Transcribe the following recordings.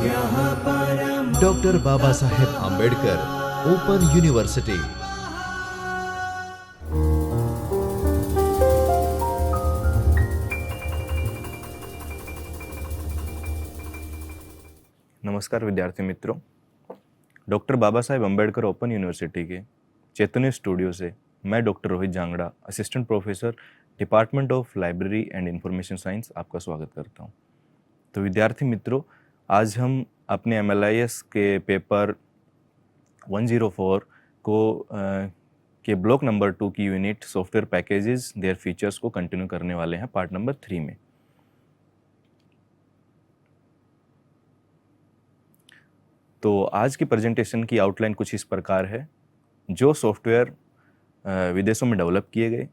Doctor Baba Saheb Ambedkar open university. नमस्कार विद्यार्थी मित्रों, doctor Baba Saheb Ambedkar open university के चैतन्य स्टूडियो से मैं doctor Rohit Jangra, assistant professor, department of library and information science, आपका स्वागत करता हूं। तो विद्यार्थी मित्रों, आज हम अपने MLIS के पेपर 104 को के ब्लॉक नंबर 2 की unit software packages their features को कंटिन्यू करने वाले हैं पार्ट नंबर 3 में। तो आज की प्रेजेंटेशन की आउटलाइन कुछ इस प्रकार है। जो सॉफ्टवेयर विदेशों में डेवलप किए गए,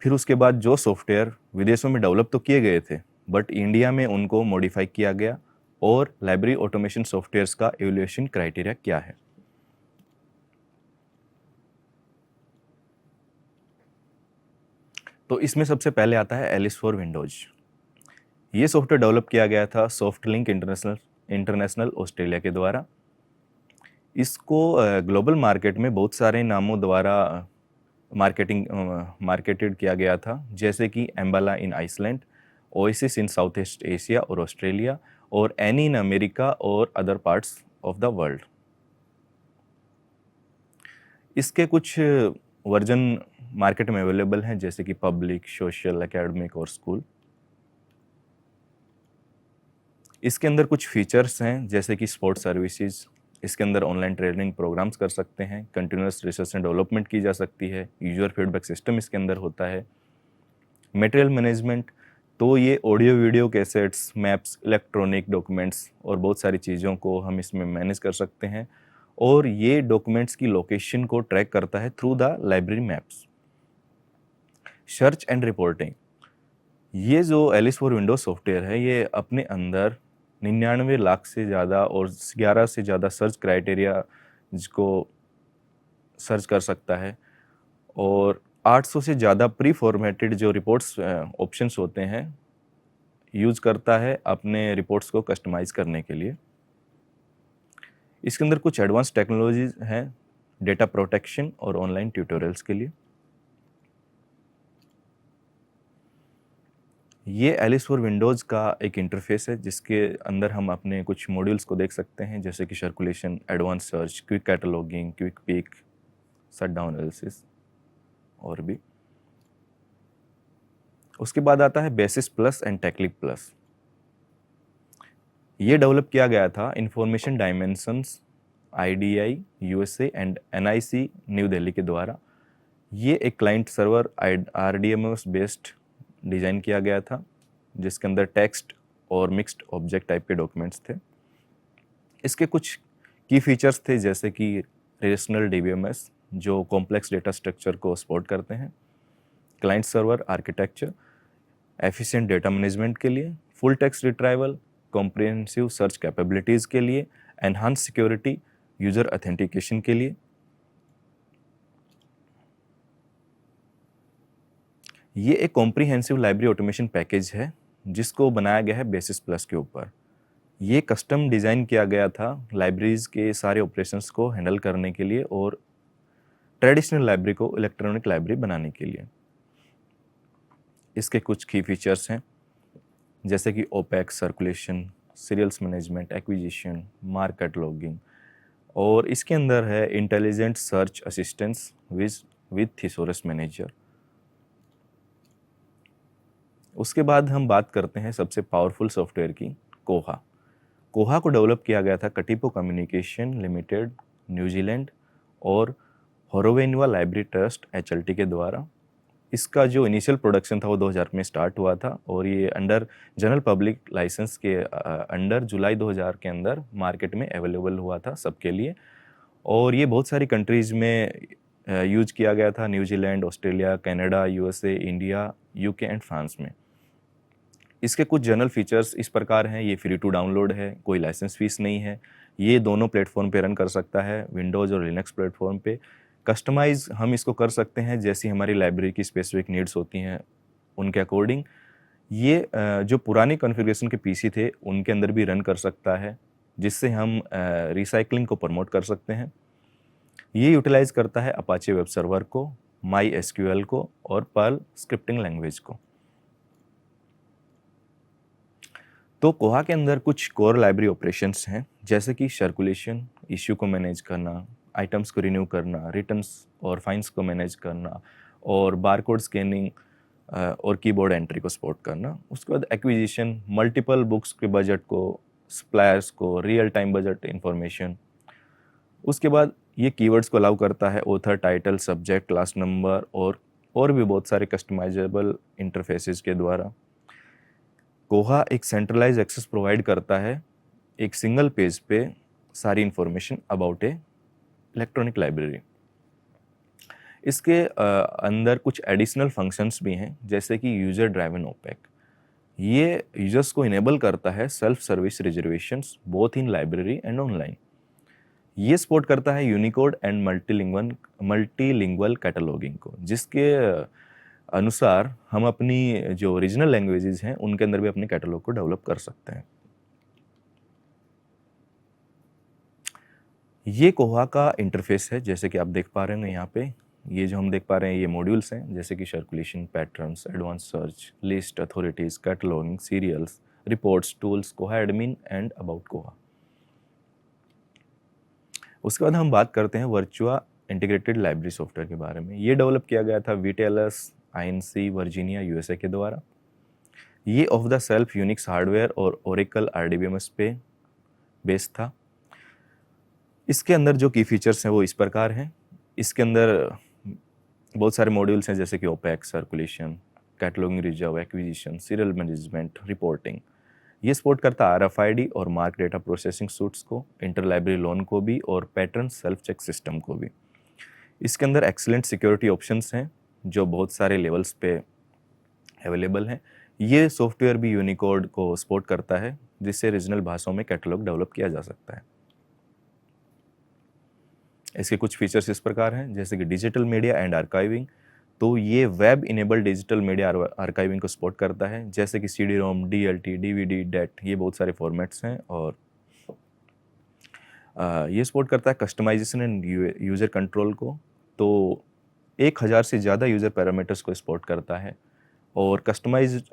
फिर उसके बाद जो सॉफ्टवेयर विदेशों में डेवलप तो किए गए थे बट इंडिया में उनको मॉडिफाई किया गया, और लाइब्रेरी ऑटोमेशन सॉफ्टवेयर्स का इवैल्यूएशन क्राइटेरिया क्या है। तो इसमें सबसे पहले आता है एलिस फॉर विंडोज। ये सॉफ्टवेयर डेवलप किया गया था सॉफ्टलिंक इंटरनेशनल ऑस्ट्रेलिया के द्वारा। इसको ग्लोबल मार्केट में बहुत सारे नामों द्वारा मार्केटेड किया गया था, जैसे कि Embla in Iceland, Oasis in South East Asia और ऑस्ट्रेलिया, और एनी इन अमेरिका और other parts of the world. इसके कुछ वर्जन मार्केट में अवेलेबल हैं, जैसे कि पब्लिक, सोशल, एकेडमिक और स्कूल। इसके अंदर कुछ फीचर्स हैं, जैसे कि स्पोर्ट सर्विसेज। इसके अंदर ऑनलाइन ट्रेनिंग प्रोग्राम्स कर सकते हैं, कंटिन्यूअस रिसर्च एंड डेवलपमेंट की जा सकती है, यूजर फीडबैक सिस्टम इसके अंदर होता है। मटेरियल मैनेजमेंट, तो ये audio video cassettes, maps, electronic documents और बहुत सारी चीज़ों को हम इसमें मैनेज कर सकते हैं, और ये डॉक्यूमेंट्स की लोकेशन को ट्रैक करता है through the library maps. Search and reporting, ये जो एलिस फॉर विंडोज सॉफ्टवेयर है, ये अपने अंदर 99 लाख से ज़्यादा और 11 से ज़्यादा सर्च क्राइटेरिया जिसको सर्च कर सकता है, और 800 से ज़्यादा प्री फॉर्मेटेड जो रिपोर्ट्स ऑप्शंस होते हैं यूज़ करता है अपने रिपोर्ट्स को कस्टमाइज करने के लिए। इसके अंदर कुछ एडवांस टेक्नोलॉजीज हैं डेटा प्रोटेक्शन और ऑनलाइन ट्यूटोरियल्स के लिए। ये एलिस फॉर विंडोज़ का एक इंटरफेस है, जिसके अंदर हम अपने कुछ मॉड्यूल्स को देख सकते हैं, जैसे कि circulation, advance search, quick cataloguing, quick pick, shutdown analysis और भी। उसके बाद आता है बेसिस प्लस एंड टेक्लिक प्लस। ये डेवलप किया गया था information dimensions IDI USA and NIC new Delhi के द्वारा। ये एक client server RDMS based design किया गया था, जिसके अंदर टेक्स्ट और मिक्स्ड ऑब्जेक्ट टाइप के डॉक्यूमेंट्स थे। इसके कुछ की फीचर्स थे, जैसे कि रिलेशनल DBMS जो कॉम्प्लेक्स डेटा स्ट्रक्चर को सपोर्ट करते हैं, client server architecture efficient data management के लिए, full text retrieval, comprehensive search capabilities के लिए, एनहांस सिक्योरिटी, यूजर ऑथेंटिकेशन के लिए। ये एक कॉम्प्रिहेंसिव लाइब्रेरी ऑटोमेशन पैकेज है, जिसको बनाया गया है बेसिस प्लस के ऊपर। ये कस्टम डिज़ाइन किया गया था लाइब्रेरीज़ के सारे ऑपरेशंस को हैंडल करने के लिए और ट्रेडिशनल लाइब्रेरी को इलेक्ट्रॉनिक लाइब्रेरी बनाने के लिए। इसके कुछ की फीचर्स हैं, जैसे कि OPACs circulation, serials management, acquisition, MARC cataloguing, और इसके अंदर है intelligent search assistance with thesaurus manager. उसके बाद हम बात करते हैं सबसे पावरफुल सॉफ्टवेयर की, कोहा। कोहा को डेवलप किया गया था कटिपो कम्युनिकेशन लिमिटेड, न्यूजीलैंड, और होरोवेनिवा लाइब्रेरी ट्रस्ट HLT के द्वारा। इसका जो इनिशियल प्रोडक्शन था वो 2000 में स्टार्ट हुआ था, और ये अंडर जनरल पब्लिक लाइसेंस के अंडर जुलाई 2000 के अंदर मार्केट में अवेलेबल हुआ था सबके लिए, और ये बहुत सारी कंट्रीज़ में यूज किया गया था, New Zealand, Australia, Canada, USA, India, UK and France में। इसके कुछ जनरल फीचर्स इस प्रकार हैं, ये फ्री टू डाउनलोड है, कोई लाइसेंस फीस नहीं है, ये दोनों प्लेटफॉर्म पे रन कर सकता है, विंडोज़ और लिनक्स प्लेटफॉर्म पे। कस्टमाइज़ हम इसको कर सकते हैं जैसी हमारी लाइब्रेरी की स्पेसिफिक नीड्स होती हैं उनके अकॉर्डिंग। ये जो पुरानी कॉन्फ़िगरेशन के पीसी थे उनके अंदर भी रन कर सकता है, जिससे हम रिसाइक्लिंग को प्रमोट कर सकते हैं। ये यूटिलाइज़ करता है अपाचे वेब सर्वर को, माई एसक्यूएल को और पर्ल स्क्रिप्टिंग लैंग्वेज को। तो कोहा के अंदर कुछ कोर लाइब्रेरी ऑपरेशंस हैं, जैसे कि सर्कुलेशन, इश्यू को मैनेज करना, आइटम्स को रिन्यू करना, रिटर्न्स और फाइन्स को मैनेज करना और बारकोड स्कैनिंग और कीबोर्ड एंट्री को सपोर्ट करना। उसके बाद एक्विजिशन, मल्टीपल बुक्स के बजट को, सप्लायर्स को, रियल टाइम बजट इंफॉर्मेशन। उसके बाद ये कीवर्ड्स को अलाउ करता है author, title, subject, class number और भी बहुत सारे कस्टमाइजेबल इंटरफेसेस के द्वारा। कोहा एक सेंट्रलाइज एक्सेस प्रोवाइड करता है एक सिंगल पेज पे सारी information about A electronic library. इसके अंदर कुछ एडिशनल फंक्शंस भी हैं, जैसे कि यूजर ड्राइवन ओपेक। ये यूजर्स को इनेबल करता है self service reservations both in library and online. ये सपोर्ट करता है यूनिकोड एंड मल्टीलिंगुअल कैटलॉगिंग को, जिसके अनुसार हम अपनी जो ओरिजिनल लैंग्वेजेस हैं उनके अंदर भी अपने कैटलॉग को डेवलप कर सकते हैं। ये कोहा का इंटरफेस है, जैसे कि आप देख पा रहे हैं यहाँ पे। ये जो हम देख पा रहे हैं ये मॉड्यूल्स हैं, जैसे कि circulation, patterns, advance search, list, authorities, cataloguing, serials, reports, tools, Koha admin and about Koha. उसके बाद हम बात करते हैं वर्चुआ इंटीग्रेटेड लाइब्रेरी सॉफ्टवेयर के बारे में। ये डेवलप किया गया था VTLS INC वर्जीनिया USA के द्वारा। ये of the self Unix hardware और ओरेकल RDBMS पे बेस्ड था। इसके अंदर जो की फीचर्स हैं वो इस प्रकार हैं। इसके अंदर बहुत सारे मॉड्यूल्स हैं, जैसे कि OPAC, circulation, cataloguing, reserve, acquisition, serial management, reporting. ये सपोर्ट करता है RFID और मार्क डेटा प्रोसेसिंग सूट्स को, इंटर लाइब्रेरी लोन को भी और पैटर्न सेल्फ चेक सिस्टम को भी। इसके अंदर एक्सीलेंट सिक्योरिटी ऑप्शंस हैं जो बहुत सारे लेवल्स पे अवेलेबल हैं। ये सॉफ्टवेयर भी यूनिकोड को सपोर्ट करता है, जिससे रीजनल भाषाओं में कैटलॉग डेवलप किया जा सकता है। इसके कुछ फीचर्स इस प्रकार हैं, जैसे कि डिजिटल मीडिया एंड आर्काइविंग। तो ये web enable digital media archiving को सपोर्ट करता है, जैसे कि CD-ROM, DLT, DVD, DAT, ये बहुत सारे फॉर्मेट्स हैं। और ये सपोर्ट करता है कस्टमाइजेशन एंड यूज़र कंट्रोल को। तो 1000 से ज़्यादा यूज़र पैरामीटर्स को सपोर्ट करता है। और कस्टमाइज्ड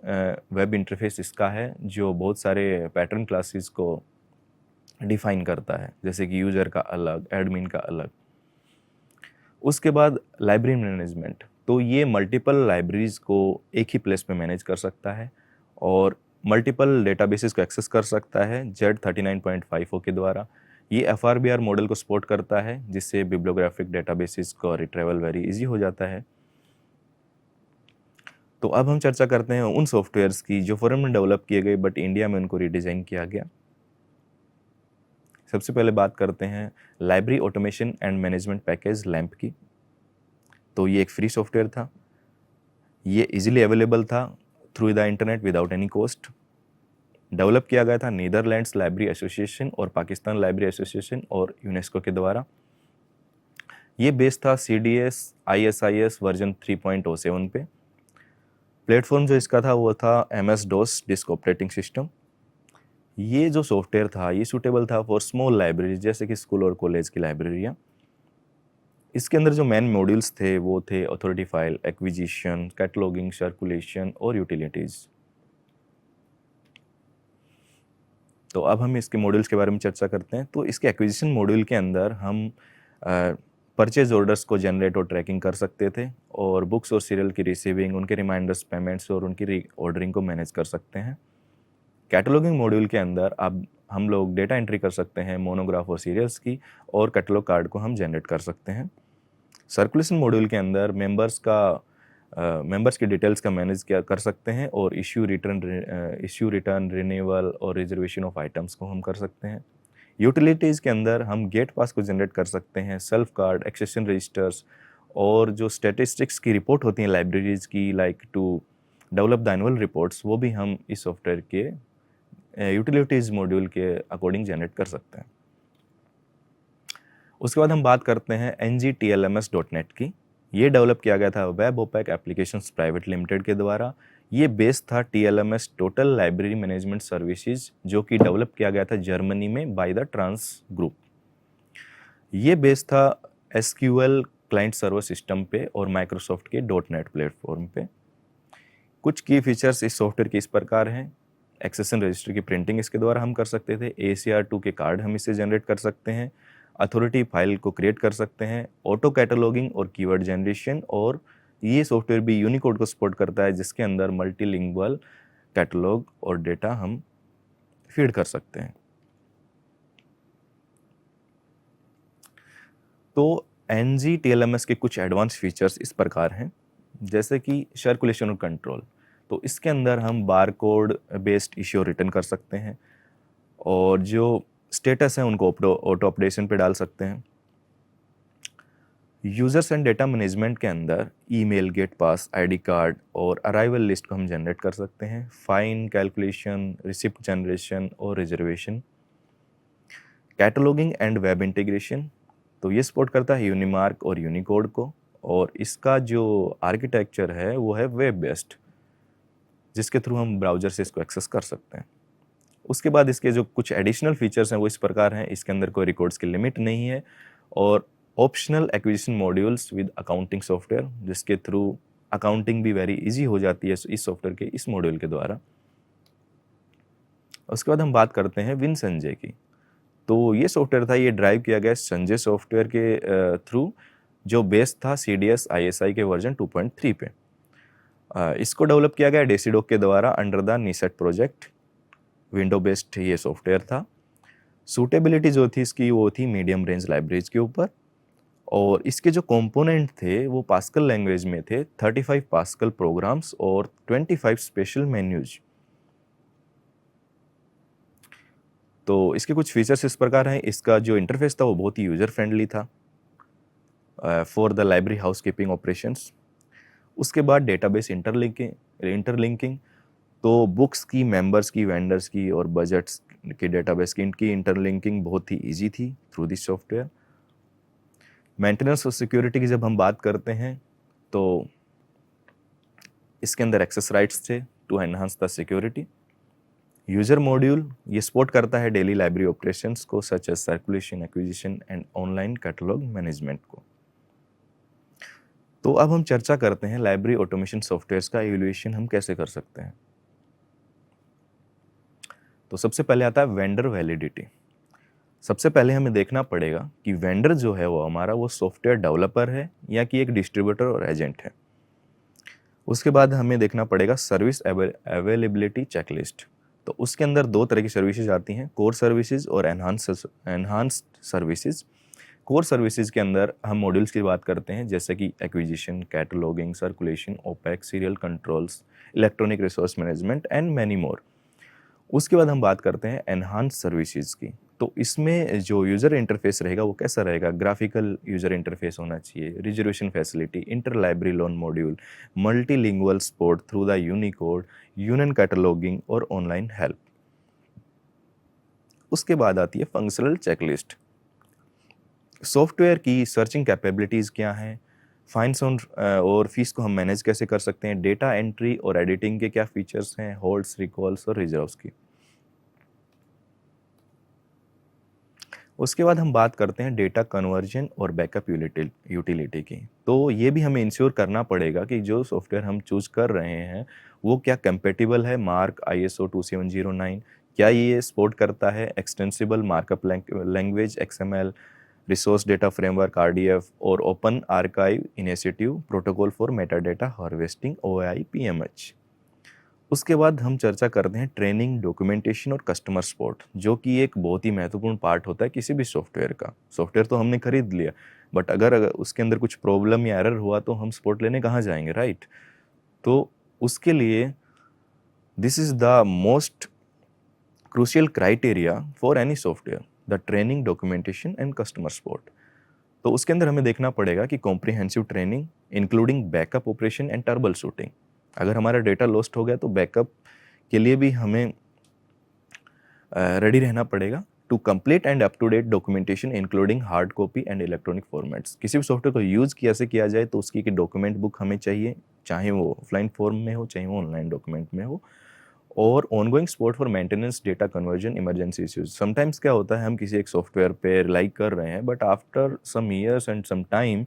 वेब इंटरफेस इसका है, जो बहुत सारे पैटर्न क्लासेस को डिफाइन करता है, जैसे कि यूज़र का अलग, एडमिन का अलग। उसके बाद लाइब्रेरी मैनेजमेंट। तो ये मल्टीपल लाइब्रेरीज को एक ही प्लेस पे मैनेज कर सकता है और मल्टीपल डेटाबेसेस को एक्सेस कर सकता है Z39.50 के द्वारा। ये FRBR मॉडल को सपोर्ट करता है, जिससे बिब्लियोग्राफिक डेटाबेसेस को रिट्रीवल वेरी इजी हो जाता है। तो अब हम चर्चा करते हैं उन सॉफ्टवेयर्स की जो फॉरेन में डेवलप किए गए बट इंडिया में उनको रीडिज़ाइन किया गया। सबसे पहले बात करते हैं library automation and management package lamp की। तो ये एक फ्री सॉफ्टवेयर था। ये इजीली अवेलेबल था through the internet without any cost. Develop किया गया था नीदरलैंड्स लाइब्रेरी एसोसिएशन और पाकिस्तान लाइब्रेरी एसोसिएशन और यूनेस्को के द्वारा। ये बेस्ड था CDS ISIS वर्जन 3.07 पे। प्लेटफॉर्म जो इसका था वो था MS-DOS डिस्क ऑपरेटिंग सिस्टम। ये जो सॉफ्टवेयर था ये सूटेबल था फॉर स्मॉल लाइब्रेरी, जैसे कि स्कूल और कॉलेज की लाइब्रेरियाँ। इसके अंदर जो मेन मॉड्यूल्स थे वो थे authority file, acquisition, cataloguing, circulation और यूटिलिटीज़। तो अब हम इसके मॉड्यूल्स के बारे में चर्चा करते हैं। तो इसके एक्विजिशन मॉड्यूल के अंदर हम परचेज ऑर्डर्स को जनरेट और ट्रैकिंग कर सकते थे और बुक्स और सीरियल की रिसीविंग, उनके रिमाइंडर्स, पेमेंट्स और उनकी री ऑर्डरिंग को मैनेज कर सकते हैं। कैटलॉगिंग मॉड्यूल के अंदर अब हम लोग डेटा एंट्री कर सकते हैं मोनोग्राफ और सीरियल्स की, और कैटलॉग कार्ड को हम जनरेट कर सकते हैं। सर्कुलेशन मॉड्यूल के अंदर मेंबर्स की डिटेल्स का मैनेज किया कर सकते हैं और इश्यू रिटर्न, रिन्यूअल और रिजर्वेशन ऑफ आइटम्स को हम कर सकते हैं। यूटिलिटीज़ के अंदर हम गेट पास को जनरेट कर सकते हैं, सेल्फ कार्ड, एक्सेशन रजिस्टर्स और जो स्टैटिस्टिक्स की रिपोर्ट होती हैं लाइब्रेरीज की, like to develop the annual reports, वो भी हम इस सॉफ्टवेयर के यूटिलिटीज़ मॉड्यूल के अकॉर्डिंग जनरेट कर सकते हैं। उसके बाद हम बात करते हैं NGTLMS.NET की। ये डेवलप किया गया था web OPAC applications private limited के द्वारा। ये बेस था TLMS total library management services, जो कि डेवलप किया गया था जर्मनी में बाय द ट्रांस ग्रुप। ये बेस था SQL क्लाइंट सर्वर सिस्टम पे और माइक्रोसॉफ्ट के .NET प्लेटफॉर्म पे। कुछ की फीचर्स इस सॉफ्टवेयर के इस प्रकार हैं। एक्सेशन रजिस्टर की प्रिंटिंग इसके द्वारा हम कर सकते थे। ACR2 के कार्ड हम इससे जनरेट कर सकते हैं। अथॉरिटी फाइल को क्रिएट कर सकते हैं। ऑटो कैटलॉगिंग और कीवर्ड जनरेशन, और ये सॉफ्टवेयर भी यूनिकोड को सपोर्ट करता है, जिसके अंदर मल्टीलिंगुअल कैटलॉग और डेटा हम फीड कर सकते हैं। तो NG TLMS के कुछ एडवांस फीचर्स इस प्रकार हैं, जैसे कि सर्कुलेशन और कंट्रोल। तो इसके अंदर हम बारकोड बेस्ड इश्यू रिटर्न कर सकते हैं, और जो स्टेटस है उनको ऑटो अपडेशन पे डाल सकते हैं। यूजर्स एंड डेटा मैनेजमेंट के अंदर ईमेल, गेट पास, आईडी कार्ड और अराइवल लिस्ट को हम जनरेट कर सकते हैं। फाइन, कैलकुलेशन, रिसिप्ट जनरेशन और reservation. Cataloguing and web integration, तो ये सपोर्ट करता है यूनिमार्क और यूनिकोड को, और इसका जो आर्किटेक्चर है वो है वेब बेस्ड, जिसके थ्रू हम ब्राउज़र से इसको एक्सेस कर सकते हैं। उसके बाद इसके जो कुछ एडिशनल फीचर्स हैं वो इस प्रकार हैं। इसके अंदर कोई रिकॉर्ड्स की लिमिट नहीं है, और optional acquisition modules with accounting software, जिसके थ्रू अकाउंटिंग भी वेरी इजी हो जाती है इस सॉफ्टवेयर के इस मॉड्यूल के द्वारा। उसके बाद हम बात करते हैं विन संजय की। तो ये सॉफ्टवेयर था, ये ड्राइव किया गया संजय सॉफ्टवेयर के थ्रू, जो बेस्ड था CDS ISI के वर्जन 2.3 पे। इसको डेवलप किया गया डेसीडॉक के द्वारा under the NISSAT project. Window based ये सॉफ्टवेयर था। सूटेबिलिटी जो थी इसकी वो थी मीडियम रेंज लाइब्रेरीज के ऊपर, और इसके जो कंपोनेंट थे वो पास्कल लैंग्वेज में थे। 35 पास्कल प्रोग्राम्स और 25 स्पेशल मेन्यूज। तो इसके कुछ फीचर्स इस प्रकार हैं। इसका जो इंटरफेस था वो बहुत ही यूजर फ्रेंडली था for the library housekeeping operations. उसके बाद डेटाबेस इंटरलिंकिंग, तो बुक्स की, मेंबर्स की, वेंडर्स की और बजट्स के डेटाबेस की इनकी इंटरलिंकिंग बहुत ही इजी थी थ्रू दिस सॉफ्टवेयर। मेंटेनेंस और सिक्योरिटी की जब हम बात करते हैं तो इसके अंदर एक्सेस राइट्स थे to enhance the security. User module ये सपोर्ट करता है डेली लाइब्रेरी ऑपरेशंस को, such as circulation, acquisition and online catalogue management को। तो अब हम चर्चा करते हैं लाइब्रेरी ऑटोमेशन सॉफ्टवेयर्स का इवैल्यूएशन हम कैसे कर सकते हैं। तो सबसे पहले आता है वेंडर वैलिडिटी। सबसे पहले हमें देखना पड़ेगा कि वेंडर जो है वो हमारा वो सॉफ्टवेयर डेवलपर है या कि एक डिस्ट्रीब्यूटर और एजेंट है। उसके बाद हमें देखना पड़ेगा सर्विस अवेलेबिलिटी चेकलिस्ट। तो उसके अंदर दो तरह की सर्विसेज आती हैं, कोर सर्विसेज और एनहांस्ड सर्विसेज। कोर सर्विसेज के अंदर हम मॉड्यूल्स की बात करते हैं, जैसे कि acquisition, cataloguing, circulation, OPAC, serial controls, electronic resource management and many more. उसके बाद हम बात करते हैं एनहांस्ड सर्विसेज की। तो इसमें जो यूज़र इंटरफेस रहेगा वो कैसा रहेगा? ग्राफिकल यूज़र इंटरफेस होना चाहिए, reservation facility, inter library loan module, multilingual support through the Unicode, union cataloguing और ऑनलाइन हेल्प। उसके बाद आती है फंक्शनल चेकलिस्ट। सॉफ्टवेयर की सर्चिंग कैपेबिलिटीज़ क्या हैं, फाइन्स और फीस को हम मैनेज कैसे कर सकते हैं, डेटा एंट्री और एडिटिंग के क्या फीचर्स हैं, होल्ड्स, रिकॉल्स और रिजर्व्स की। उसके बाद हम बात करते हैं डेटा कन्वर्जन और बैकअप यूटिलिटी की। तो ये भी हमें इंश्योर करना पड़ेगा कि जो सॉफ्टवेयर हम चूज कर रहे हैं वो क्या कंपेटिबल है मार्क ISO 2709, क्या ये सपोर्ट करता है extensible markup language XML, resource data framework RDF और open archive initiative protocol for metadata harvesting OAI-PMH। उसके बाद हम चर्चा करते हैं ट्रेनिंग, डॉक्यूमेंटेशन और कस्टमर सपोर्ट, जो कि एक बहुत ही महत्वपूर्ण पार्ट होता है किसी भी सॉफ्टवेयर का। सॉफ्टवेयर तो हमने खरीद लिया, बट अगर उसके अंदर कुछ प्रॉब्लम या एरर हुआ तो हम सपोर्ट लेने कहाँ जाएंगे, राइट? तो उसके लिए this is the most crucial criteria for any software, the training, documentation and customer support. तो उसके अंदर हमें देखना पड़ेगा कि comprehensive training including backup operation and trouble shooting. अगर हमारा डेटा लॉस्ट हो गया तो बैकअप के लिए भी हमें रेडी रहना पड़ेगा to complete and up to date documentation including hard copy and electronic formats. किसी भी सॉफ्टवेयर को यूज़ कैसे किया जाए तो उसकी एक डॉक्यूमेंट बुक हमें चाहिए चाहे वो ऑफलाइन फॉर्म में हो, चाहे वो ऑनलाइन डॉक्यूमेंट में हो। और ongoing support for maintenance, data conversion, emergency issues. Sometimes क्या होता है, हम किसी एक सॉफ्टवेयर पे रिलाई कर रहे हैं, but after some years and some time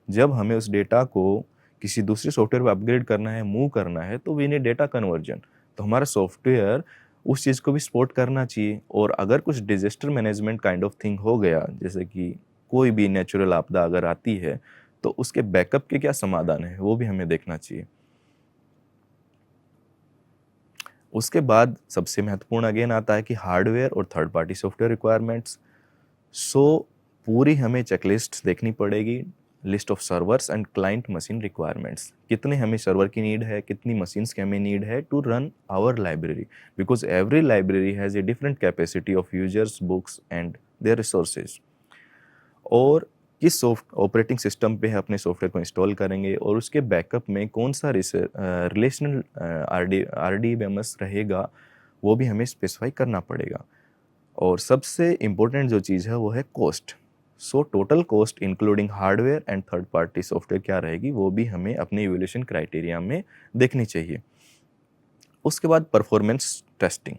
जब हमें उस डेटा को किसी दूसरे सॉफ्टवेयर पे अपग्रेड करना है, मूव करना है, तो वी नीड डेटा कन्वर्जन। तो हमारा सॉफ्टवेयर उस चीज़ को भी सपोर्ट करना चाहिए। और अगर कुछ disaster management kind of thing हो गया, जैसे कि कोई भी नेचुरल आपदा अगर आती है, तो उसके बैकअप के क्या समाधान है, वो भी हमें देखना चाहिए। उसके बाद सबसे महत्वपूर्ण अगेन आता है कि हार्डवेयर और थर्ड पार्टी सॉफ्टवेयर रिक्वायरमेंट्स। सो पूरी हमें चेकलिस्ट देखनी पड़ेगी, list of servers and client machine requirements. कितने हमें सर्वर की नीड है, कितनी मशीन्स की हमें नीड है to run our library, because every library has a different capacity of users, books and their resources. और किस ऑपरेटिंग सिस्टम पे अपने सॉफ्टवेयर को इंस्टॉल करेंगे, और उसके बैकअप में कौन सा रिलेशनल RDBMS रहेगा, वो भी हमें स्पेसिफाई करना पड़ेगा। और सबसे इम्पोर्टेंट जो चीज़ है वो है cost. So total cost including hardware and third party software क्या रहेगी, वो भी हमें अपने इवैल्यूएशन क्राइटेरिया में देखनी चाहिए। उसके बाद परफॉर्मेंस टेस्टिंग।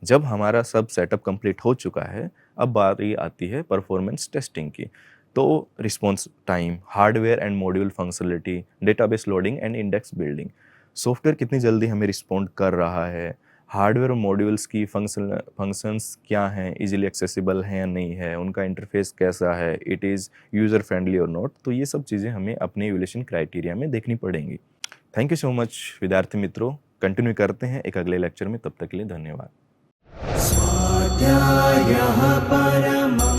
जब हमारा सब सेटअप कंप्लीट हो चुका है, अब बारी आती है परफॉर्मेंस टेस्टिंग की। तो response time, hardware and module functionality, database loading and index building. Software कितनी जल्दी हमें रिस्पॉन्ड कर रहा है, हार्डवेयर और मॉड्यूल्स की फंक्शंस क्या हैं, इजीली एक्सेसिबल हैं या नहीं है, उनका इंटरफेस कैसा है, इट इज़ यूज़र फ्रेंडली और नॉट। तो ये सब चीज़ें हमें अपने इवैल्यूएशन क्राइटेरिया में देखनी पड़ेंगी। थैंक यू सो मच विद्यार्थी मित्रों। कंटिन्यू करते हैं एक अगले लेक्चर में, तब तक के लिए धन्यवाद। स्वाध्यायः परमः